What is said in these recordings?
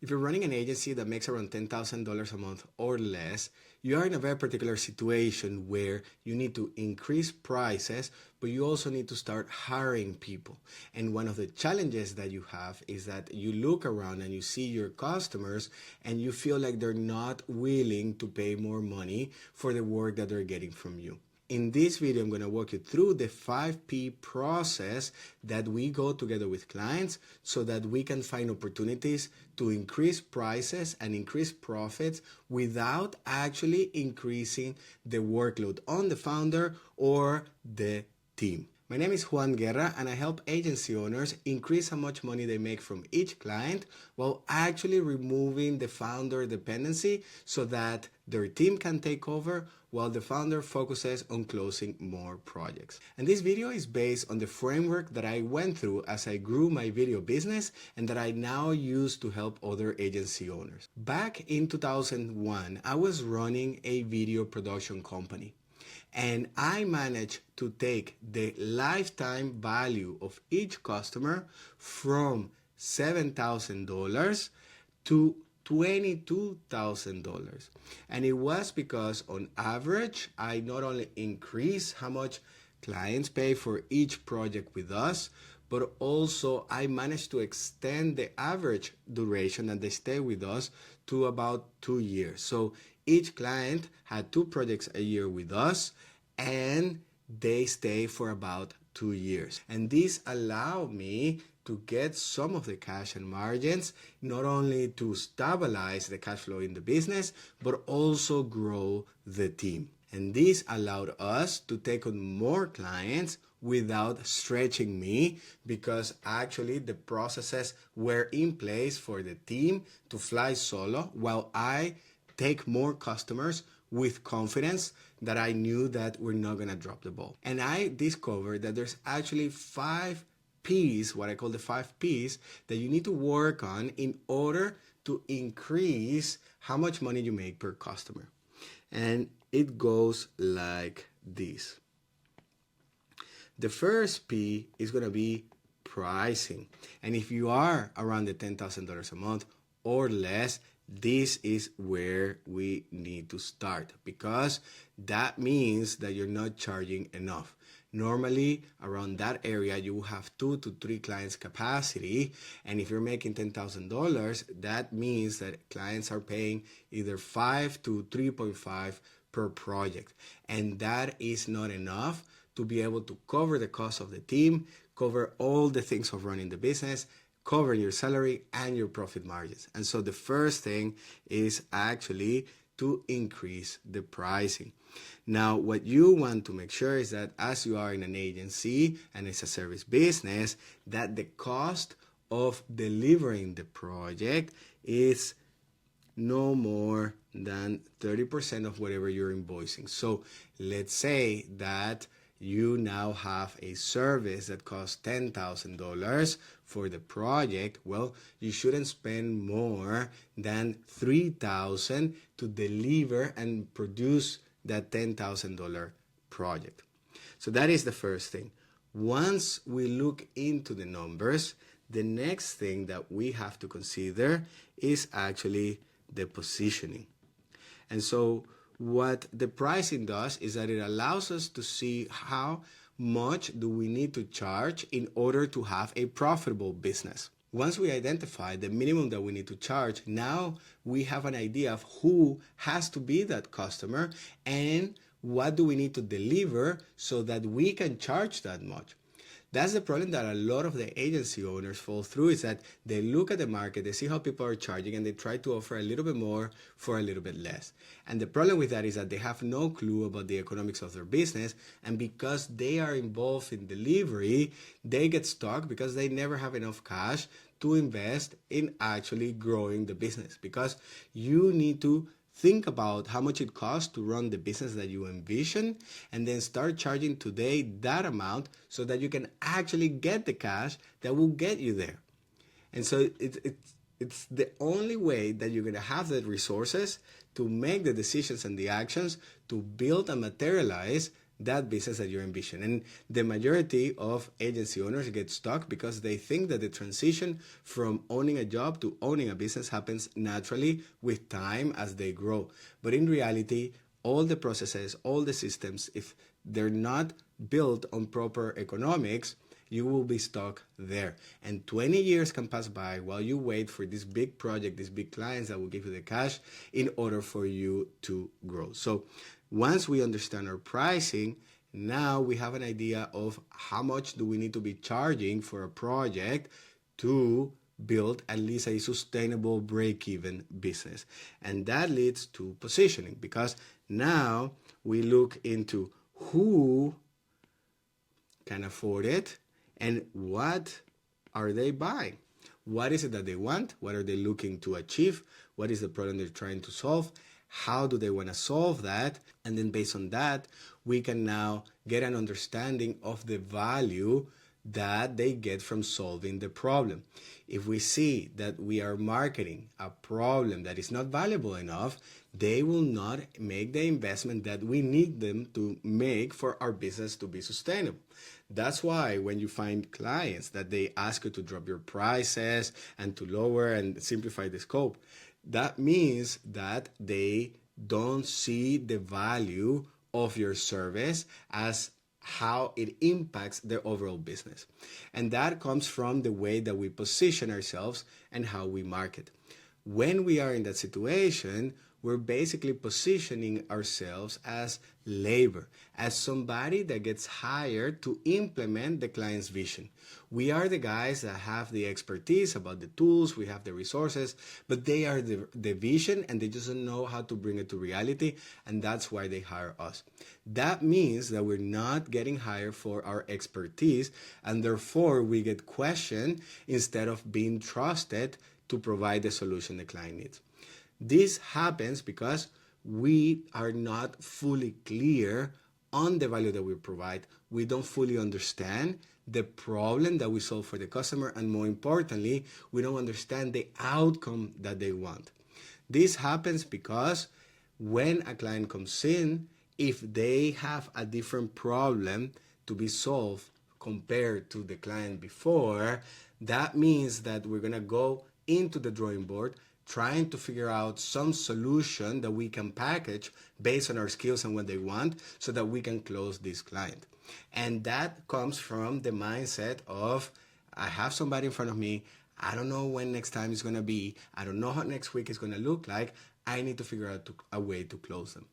If you're running an agency that makes around $10,000 a month or less, you are in a very particular situation where you need to increase prices, but you also need to start hiring people. And one of the challenges that you have is that you look around and you see your customers and you feel like they're not willing to pay more money for the work that they're getting from you. In this video, I'm going to walk you through the 5P process that we go together with clients so that we can find opportunities to increase prices and increase profits without actually increasing the workload on the founder or the team. My name is Juan Guerra and I help agency owners increase how much money they make from each client while actually removing the founder dependency so that their team can take over while the founder focuses on closing more projects. And this video is based on the framework that I went through as I grew my video business and that I now use to help other agency owners. Back in 2001, I was running a video production company. And I managed to take the lifetime value of each customer from $7,000 to $22,000. And it was because on average, I not only increased how much clients pay for each project with us, but also I managed to extend the average duration that they stay with us to about 2 years. So each client had 2 projects a year with us and they stay for about 2 years. And this allowed me to get some of the cash and margins, not only to stabilize the cash flow in the business, but also grow the team. And this allowed us to take on more clients without stretching me because actually the processes were in place for the team to fly solo while I take more customers with confidence that I knew that we're not going to drop the ball. And I discovered that there's actually 5 P's, what I call the 5 P's, that you need to work on in order to increase how much money you make per customer. And it goes like this. The first P is going to be pricing. And if you are around the $10,000 a month or less, this is where we need to start because that means that you're not charging enough. Normally, around that area, you have 2 to 3 clients capacity. And if you're making $10,000, that means that clients are paying either 5 to 3.5 per project. And that is not enough to be able to cover the cost of the team, cover all the things of running the business, cover your salary and your profit margins. And so the first thing is actually to increase the pricing. Now, what you want to make sure is that as you are in an agency and it's a service business, that the cost of delivering the project is no more than 30% of whatever you're invoicing. So let's say that you now have a service that costs $10,000 for the project. Well, you shouldn't spend more than $3,000 to deliver and produce that $10,000 project. So that is the first thing. Once we look into the numbers, the next thing that we have to consider is actually the positioning. And so what the pricing does is that it allows us to see how much do we need to charge in order to have a profitable business. Once we identify the minimum that we need to charge, now we have an idea of who has to be that customer and what do we need to deliver so that we can charge that much. That's the problem that a lot of the agency owners fall through, is that they look at the market, they see how people are charging, and they try to offer a little bit more for a little bit less. And the problem with that is that they have no clue about the economics of their business, and because they are involved in delivery, they get stuck because they never have enough cash to invest in actually growing the business. Because you need to think about how much it costs to run the business that you envision and then start charging today that amount so that you can actually get the cash that will get you there. And so it's the only way that you're going to have the resources to make the decisions and the actions to build and materialize that business that you're envisioning. And the majority of agency owners get stuck because they think that the transition from owning a job to owning a business happens naturally with time as they grow. But in reality, all the processes, all the systems, if they're not built on proper economics, you will be stuck there. And 20 years can pass by while you wait for this big project, these big clients that will give you the cash in order for you to grow. So once we understand our pricing, now we have an idea of how much do we need to be charging for a project to build at least a sustainable break-even business. And that leads to positioning, because now we look into who can afford it and what are they buying. What is it that they want? What are they looking to achieve? What is the problem they're trying to solve? How do they want to solve that? And then based on that, we can now get an understanding of the value that they get from solving the problem. If we see that we are marketing a problem that is not valuable enough, they will not make the investment that we need them to make for our business to be sustainable. That's why when you find clients that they ask you to drop your prices and to lower and simplify the scope, that means that they don't see the value of your service as how it impacts their overall business. And that comes from the way that we position ourselves and how we market. When we are in that situation, we're basically positioning ourselves as labor, as somebody that gets hired to implement the client's vision. We are the guys that have the expertise about the tools, we have the resources, but they are the vision and they just don't know how to bring it to reality, and that's why they hire us. That means that we're not getting hired for our expertise, and therefore we get questioned instead of being trusted to provide the solution the client needs. This happens because we are not fully clear on the value that we provide. We don't fully understand the problem that we solve for the customer, and more importantly, we don't understand the outcome that they want. This happens because when a client comes in, if they have a different problem to be solved compared to the client before, that means that we're going to go into the drawing board trying to figure out some solution that we can package based on our skills and what they want so that we can close this client. And that comes from the mindset of, I have somebody in front of me, I don't know when next time is going to be, I don't know how next week is going to look like, I need to figure out a way to close them.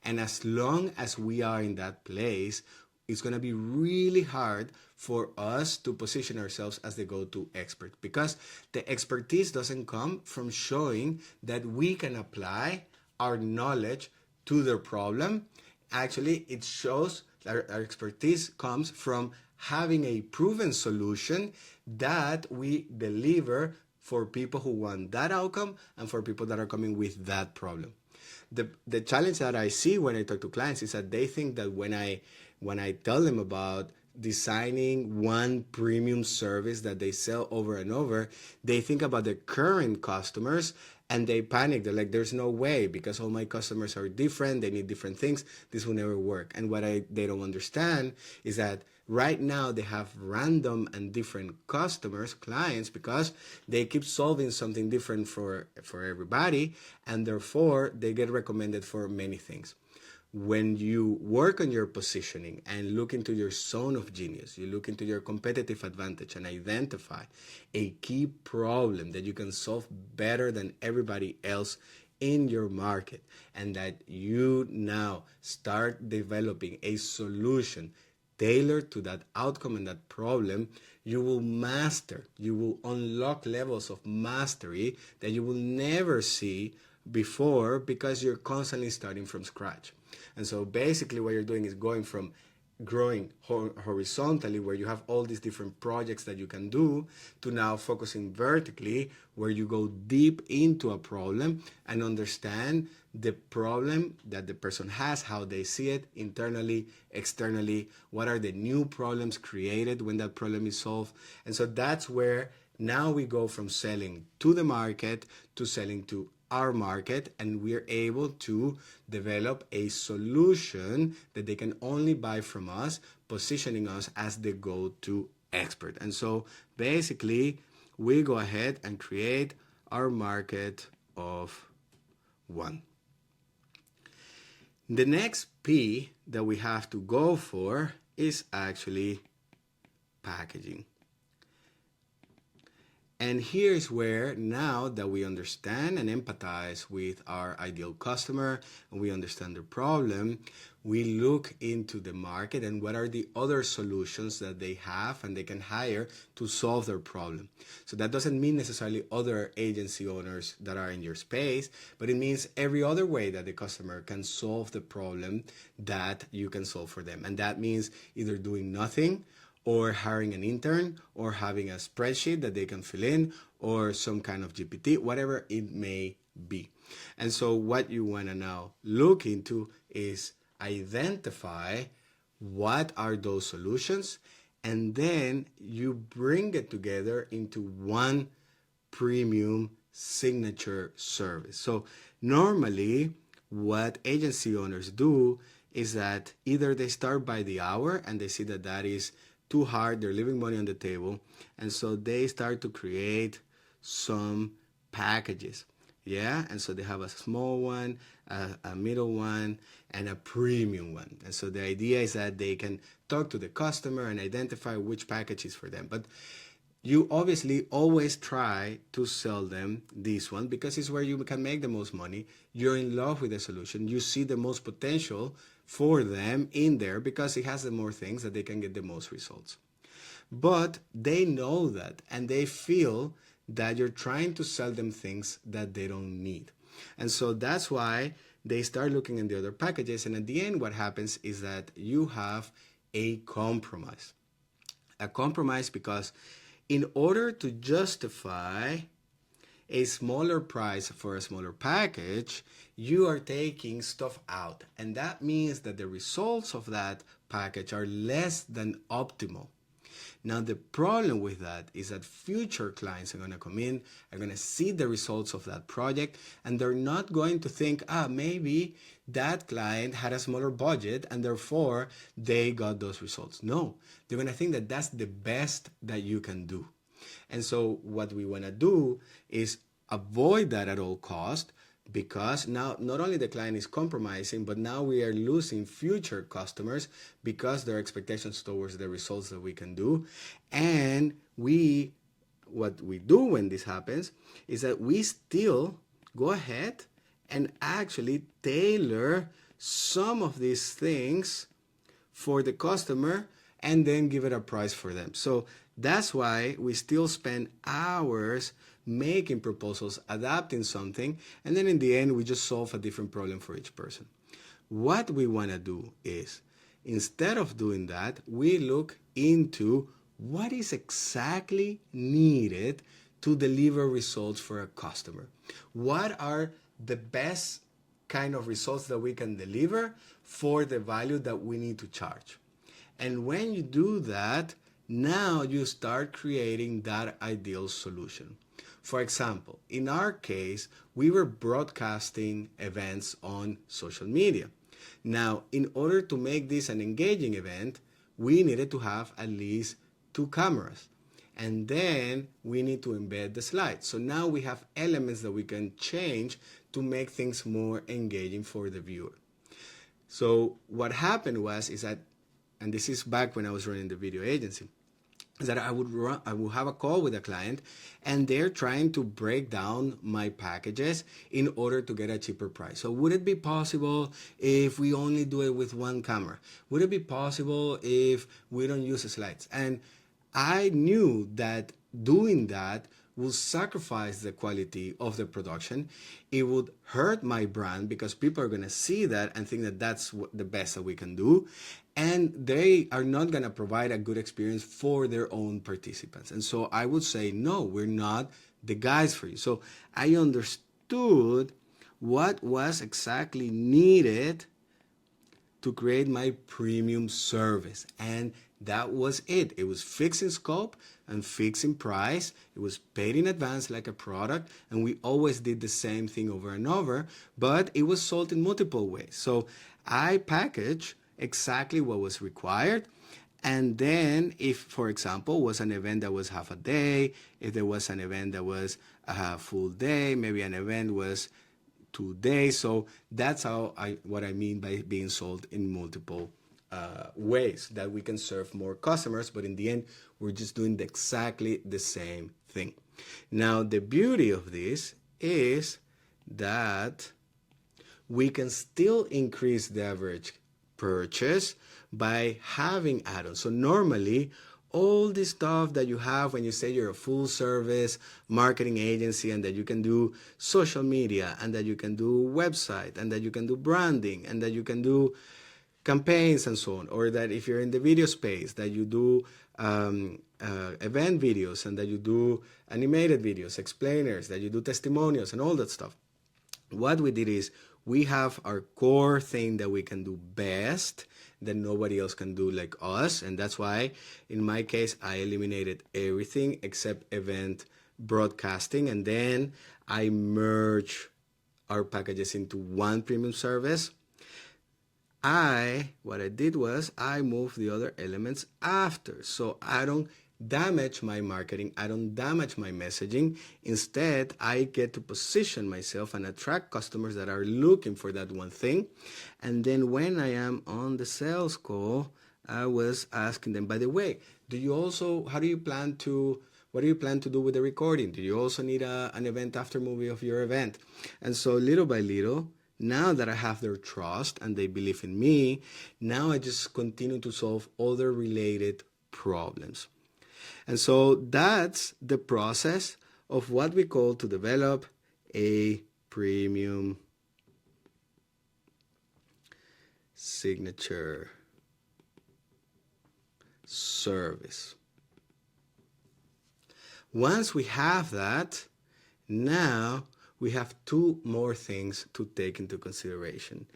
And as long as we are in that place, it's going to be really hard for us to position ourselves as the go-to expert, because the expertise doesn't come from showing that we can apply our knowledge to their problem. Actually, it shows that our expertise comes from having a proven solution that we deliver for people who want that outcome and for people that are coming with that problem. The challenge that I see when I talk to clients is that they think that when I tell them about designing one premium service that they sell over and over, they think about their current customers and they panic. They're like, there's no way, because all my customers are different, they need different things, this will never work. And what they don't understand is that right now they have random and different customers, clients, because they keep solving something different for everybody, and therefore they get recommended for many things. When you work on your positioning and look into your zone of genius, you look into your competitive advantage and identify a key problem that you can solve better than everybody else in your market, and that you now start developing a solution tailored to that outcome and that problem, you will master, you will unlock levels of mastery that you will never see before, because you're constantly starting from scratch. And so basically what you're doing is going from growing horizontally, where you have all these different projects that you can do, to now focusing vertically, where you go deep into a problem and understand the problem that the person has, how they see it internally, externally, what are the new problems created when that problem is solved. And so that's where now we go from selling to the market to selling to our market, and we're able to develop a solution that they can only buy from us, positioning us as the go-to expert. And so basically, we go ahead and create our market of one. The next P that we have to go for is actually packaging. And here's where, now that we understand and empathize with our ideal customer and we understand their problem, we look into the market and what are the other solutions that they have and they can hire to solve their problem. So that doesn't mean necessarily other agency owners that are in your space, but it means every other way that the customer can solve the problem that you can solve for them. And that means either doing nothing, or hiring an intern, or having a spreadsheet that they can fill in, or some kind of GPT, whatever it may be. And so what you want to now look into is identify what are those solutions, and then you bring it together into one premium signature service. So normally what agency owners do is that either they start by the hour and they see that that is too hard, they're leaving money on the table, and so they start to create some packages. Yeah, and so they have a small one, a middle one, and a premium one. And so the idea is that they can talk to the customer and identify which package is for them. But you obviously always try to sell them this one because it's where you can make the most money. You're in love with the solution. You see the most potential for them in there because it has the more things that they can get the most results. But they know that and they feel that you're trying to sell them things that they don't need. And so that's why they start looking in the other packages. And at the end, what happens is that you have a compromise. A compromise because in order to justify a smaller price for a smaller package, you are taking stuff out. And that means that the results of that package are less than optimal. Now, the problem with that is that future clients are going to come in, are going to see the results of that project, and they're not going to think, maybe that client had a smaller budget and therefore they got those results. No, they're going to think that that's the best that you can do. And so what we want to do is avoid that at all cost, because now not only the client is compromising, but now we are losing future customers because their expectations towards the results that we can do. And what we do when this happens is that we still go ahead and actually tailor some of these things for the customer and then give it a price for them. So that's why we still spend hours making proposals, adapting something, and then in the end, we just solve a different problem for each person. What we want to do is, instead of doing that, we look into what is exactly needed to deliver results for a customer. What are the best kind of results that we can deliver for the value that we need to charge? And when you do that, now you start creating that ideal solution. For example, in our case, we were broadcasting events on social media. Now, in order to make this an engaging event, we needed to have at least 2 cameras. And then we need to embed the slides. So now we have elements that we can change to make things more engaging for the viewer. So what happened is that, and this is back when I was running the video agency, is that I would have a call with a client and they're trying to break down my packages in order to get a cheaper price. So would it be possible if we only do it with 1 camera? Would it be possible if we don't use the slides? And I knew that doing that will sacrifice the quality of the production. It would hurt my brand because people are going to see that and think that that's the best that we can do. And they are not going to provide a good experience for their own participants. And so I would say, no, we're not the guys for you. So I understood what was exactly needed to create my premium service. And that was it. It was fixing scope and fixed in price. It was paid in advance like a product, and we always did the same thing over and over, but it was sold in multiple ways. So I packaged exactly what was required. And then if, for example, was an event that was half a day, if there was an event that was a full day, maybe an event was 2 days. So that's what I mean by being sold in multiple ways, that we can serve more customers, but in the end, we're just doing exactly the same thing. Now, the beauty of this is that we can still increase the average purchase by having add-ons. So normally, all the stuff that you have when you say you're a full service marketing agency, and that you can do social media, and that you can do website, and that you can do branding, and that you can do campaigns and so on, or that if you're in the video space, that you do event videos, and that you do animated videos, explainers, that you do testimonials and all that stuff. What we did is we have our core thing that we can do best, that nobody else can do like us. And that's why, in my case, I eliminated everything except event broadcasting. And then I merge our packages into one premium service. What I did was I moved the other elements after. So I don't damage my marketing, I don't damage my messaging. Instead, I get to position myself and attract customers that are looking for that one thing. And then when I am on the sales call, I was asking them, by the way, what do you plan to do with the recording? Do you also need an event after movie of your event? And so little by little, now that I have their trust and they believe in me, now I just continue to solve other related problems. And so that's the process of what we call to develop a premium signature service. Once we have that, now we have two more things to take into consideration,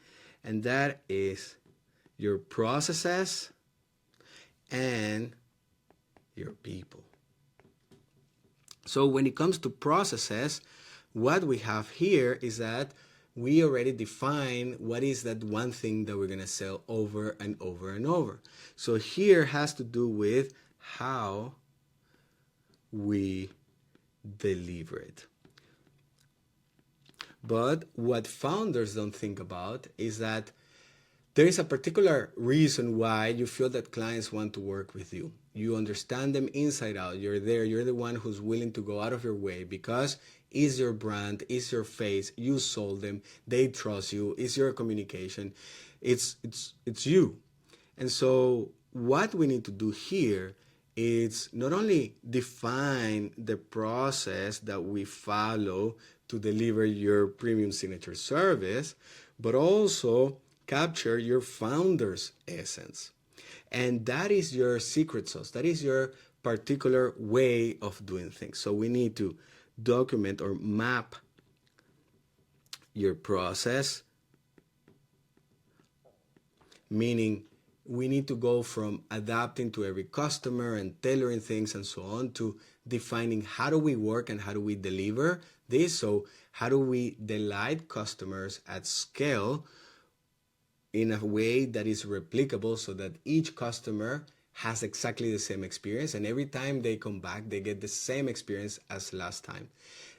and that is your processes and your people. So when it comes to processes, what we have here is that we already define what is that one thing that we're going to sell over and over and over. So here has to do with how we deliver it. But what founders don't think about is that there is a particular reason why you feel that clients want to work with you. You understand them inside out. You're there. You're the one who's willing to go out of your way because it's your brand, it's your face. You sold them. They trust you. It's your communication. It's you. And so what we need to do here is not only define the process that we follow to deliver your premium signature service, but also capture your founder's essence. And that is your secret sauce. That is your particular way of doing things. So we need to document or map your process, meaning we need to go from adapting to every customer and tailoring things and so on to defining how do we work and how do we deliver this. So how do we delight customers at scale in a way that is replicable so that each customer has exactly the same experience, and every time they come back, they get the same experience as last time.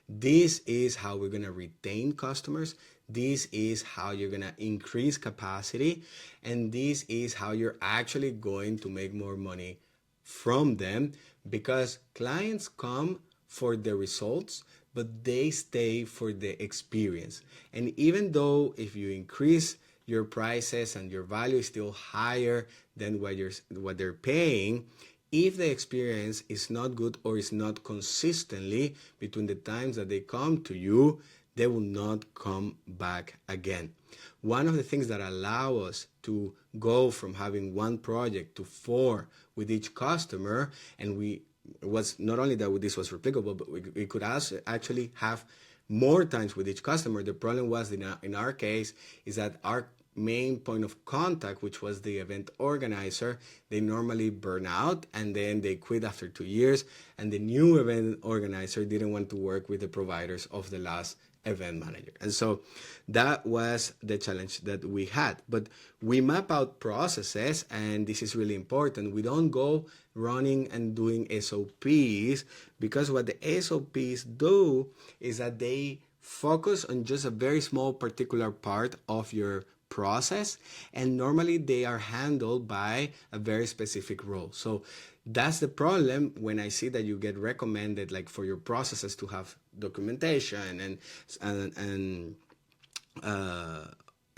This is how we're going to retain customers. This is how you're going to increase capacity. And this is how you're actually going to make more money from them, because clients come for the results, but they stay for the experience. And even though if you increase your prices and your value is still higher than what they're paying, if the experience is not good or is not consistently between the times that they come to you, they will not come back again. One of the things that allow us to go from having one project to 4 with each customer, and we was not only that this was replicable, but we could also actually have more times with each customer. The problem was in our case is that our main point of contact, which was the event organizer, they normally burn out and then they quit after 2 years. And the new event organizer didn't want to work with the providers of the last event manager. And so that was the challenge that we had. But we map out processes, and this is really important. We don't go running and doing SOPs, because what the SOPs do is that they focus on just a very small particular part of your process, and normally they are handled by a very specific role. So that's the problem when I see that you get recommended, like, for your processes to have documentation and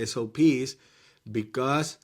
SOPs, because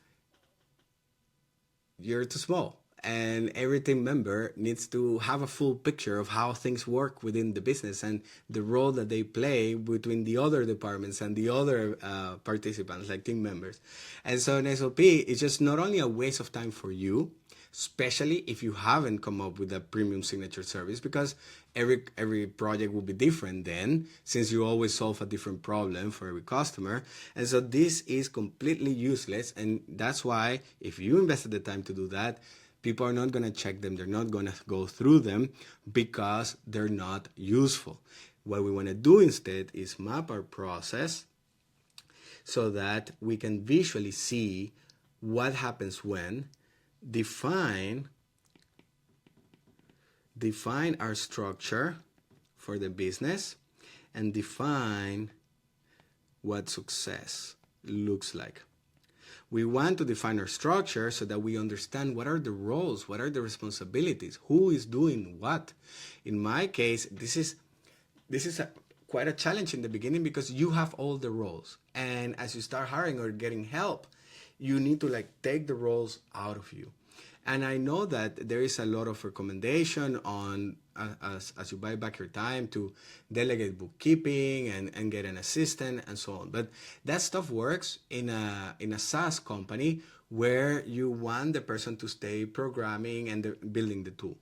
you're too small. And every team member needs to have a full picture of how things work within the business and the role that they play between the other departments and the other participants, like team members. And so an SOP is just not only a waste of time for you, especially if you haven't come up with a premium signature service, because every project will be different then, since you always solve a different problem for every customer. And so this is completely useless. And that's why if you invested the time to do that, people are not going to check them. They're not going to go through them because they're not useful. What we want to do instead is map our process so that we can visually see what happens when, define our structure for the business, and define what success looks like. We want to define our structure so that we understand what are the roles, what are the responsibilities, who is doing what. In my case, this is quite a challenge in the beginning, because you have all the roles, and as you start hiring or getting help, you need to take the roles out of you. And I know that there is a lot of recommendation on as you buy back your time to delegate bookkeeping and get an assistant and so on. But that stuff works in a SaaS company where you want the person to stay programming and building the tool.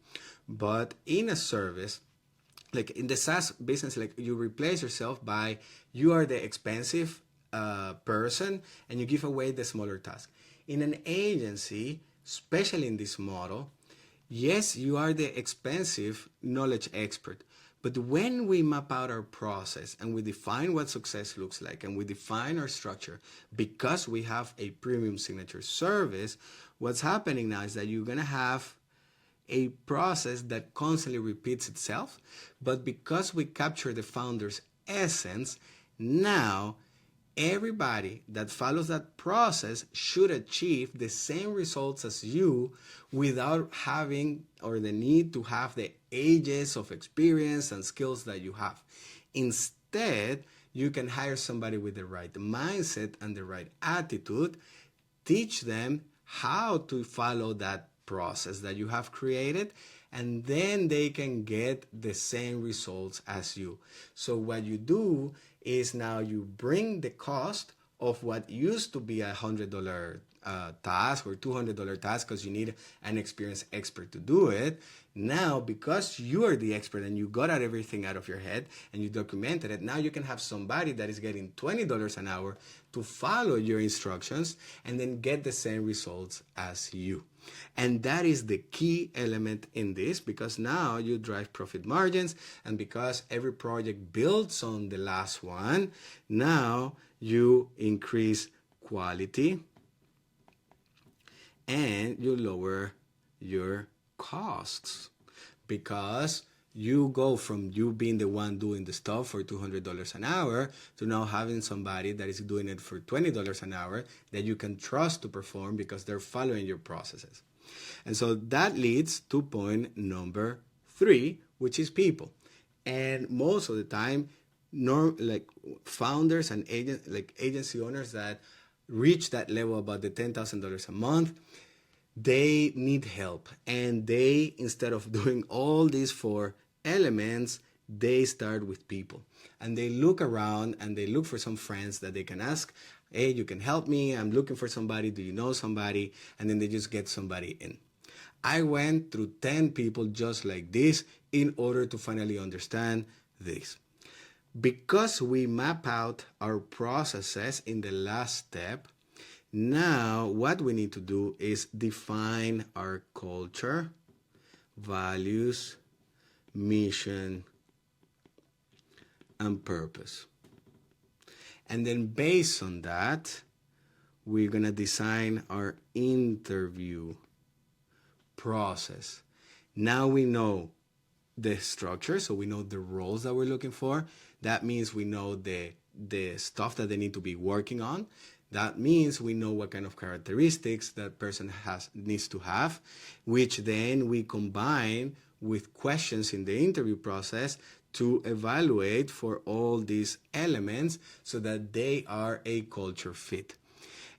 But in a service, like in the SaaS business, like you replace yourself by, you are the expensive person and you give away the smaller task. In an agency, especially in this model, yes, you are the expensive knowledge expert. But when we map out our process and we define what success looks like and we define our structure, because we have a premium signature service, what's happening now is that you're going to have a process that constantly repeats itself. But because we capture the founder's essence, now everybody that follows that process should achieve the same results as you without having or the need to have the ages of experience and skills that you have. Instead, you can hire somebody with the right mindset and the right attitude, teach them how to follow that process that you have created, and then they can get the same results as you. So what you do is now you bring the cost of what used to be $100 task or $200 task, because you need an experienced expert to do it. Now, because you are the expert and you got everything out of your head and you documented it, now you can have somebody that is getting $20 an hour to follow your instructions and then get the same results as you. And that is the key element in this, because now you drive profit margins, and because every project builds on the last one, now you increase quality and you lower your costs, because you go from you being the one doing the stuff for $200 an hour to now having somebody that is doing it for $20 an hour that you can trust to perform because they're following your processes. And so that leads to point number 3, which is people. And most of the time, founders and agency owners that reach that level, about the $10,000 a month, they need help. And they, instead of doing all these 4 elements, they start with people. And they look around and they look for some friends that they can ask, hey, you can help me, I'm looking for somebody, do you know somebody? And then they just get somebody in. I went through 10 people just like this in order to finally understand this. Because we map out our processes in the last step, Now, what we need to do is define our culture, values, mission, and purpose. And then based on that, we're going to design our interview process. Now we know the structure, so we know the roles that we're looking for. That means we know the stuff that they need to be working on. That means we know what kind of characteristics that person needs to have, which then we combine with questions in the interview process to evaluate for all these elements so that they are a culture fit.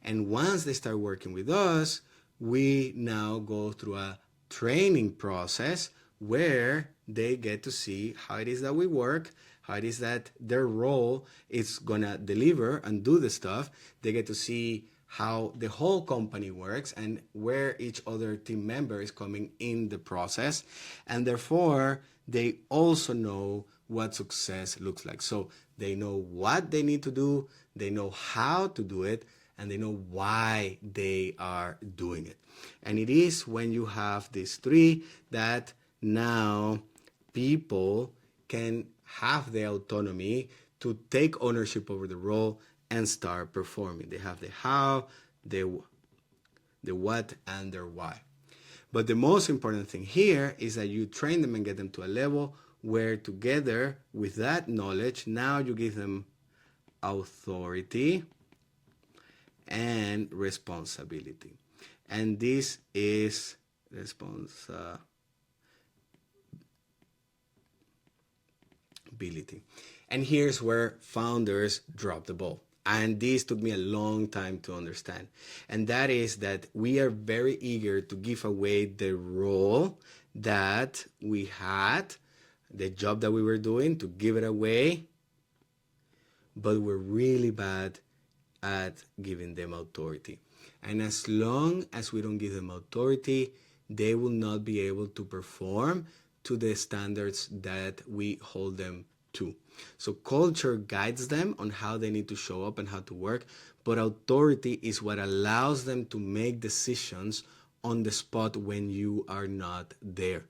And once they start working with us, we now go through a training process where they get to see how it is that we work, how it is that their role is gonna deliver and do the stuff. They get to see how the whole company works and where each other team member is coming in the process. And therefore, they also know what success looks like. So they know what they need to do, they know how to do it, and they know why they are doing it. And it is when you have these three that now people can have the autonomy to take ownership over the role and start performing. They have the how, the what, and their why. But the most important thing here is that you train them and get them to a level where together with that knowledge, now you give them authority and responsibility. And this is responsibility. And here's where founders drop the ball. And this took me a long time to understand. And that is that we are very eager to give away the role that we had, the job that we were doing, to give it away. But we're really bad at giving them authority. And as long as we don't give them authority, they will not be able to perform to the standards that we hold them to. So culture guides them on how they need to show up and how to work, but authority is what allows them to make decisions on the spot when you are not there.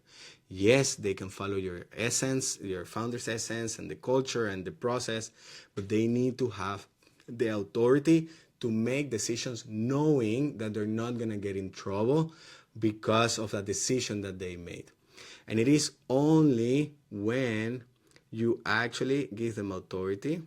Yes, they can follow your essence, your founder's essence and the culture and the process, but they need to have the authority to make decisions knowing that they're not going to get in trouble because of a decision that they made. And it is only when you actually give them authority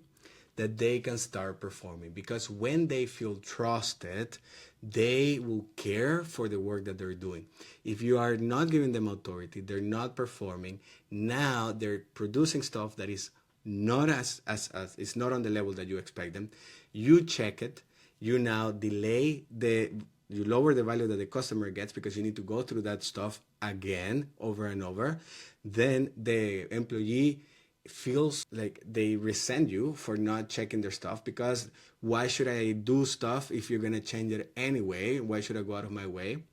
that they can start performing. Because when they feel trusted, they will care for the work that they're doing. If you are not giving them authority, they're not performing. Now they're producing stuff that is not as it's not on the level that you expect them. You check it. You now you lower the value that the customer gets because you need to go through that stuff again over and over. Then the employee feels like they resent you for not checking their stuff, because why should I do stuff if you're going to change it anyway? Why should I go out of my way?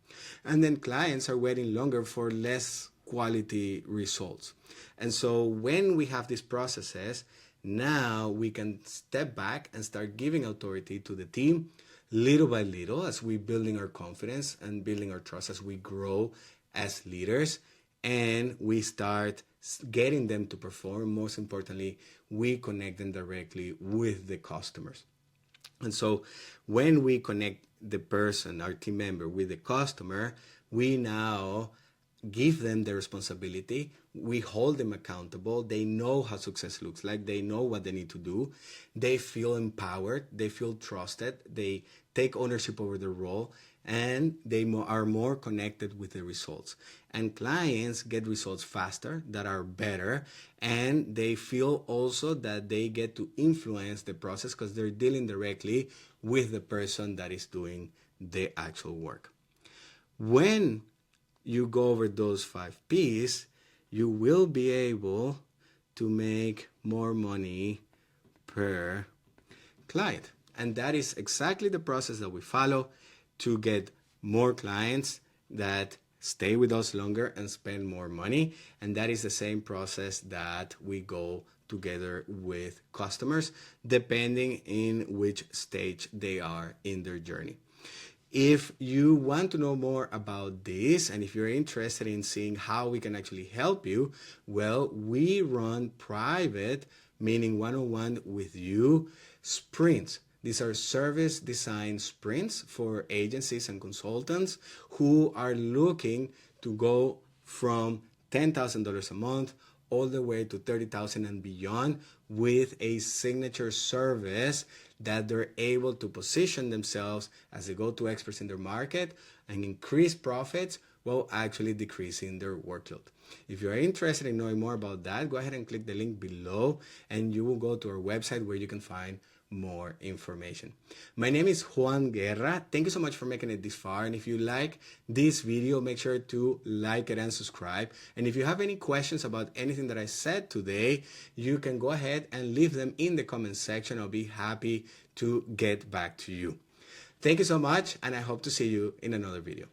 And then clients are waiting longer for less quality results. And so when we have these processes, now we can step back and start giving authority to the team little by little as we're building our confidence and building our trust as we grow as leaders, and we start getting them to perform. Most importantly, we connect them directly with the customers. And so when we connect the person, our team member, with the customer, we now give them the responsibility. We hold them accountable. They know how success looks like. They know what they need to do. They feel empowered. They feel trusted. They take ownership over their role, and they are more connected with the results. And clients get results faster that are better, and they feel also that they get to influence the process because they're dealing directly with the person that is doing the actual work. When you go over those 5 P's, you will be able to make more money per client. And that is exactly the process that we follow to get more clients that stay with us longer and spend more money. And that is the same process that we go together with customers, depending in which stage they are in their journey. If you want to know more about this, and if you're interested in seeing how we can actually help you, well, we run private, meaning one-on-one with you, sprints. These are service design sprints for agencies and consultants who are looking to go from $10,000 a month all the way to 30,000 and beyond with a signature service that they're able to position themselves as the go-to experts in their market and increase profits while actually decreasing their workload. If you're interested in knowing more about that, go ahead and click the link below and you will go to our website where you can find more information. My name is Juan Guerra. Thank you so much for making it this far. And if you like this video, make sure to like it and subscribe. And if you have any questions about anything that I said today, you can go ahead and leave them in the comment section. I'll be happy to get back to you. Thank you so much, and I hope to see you in another video.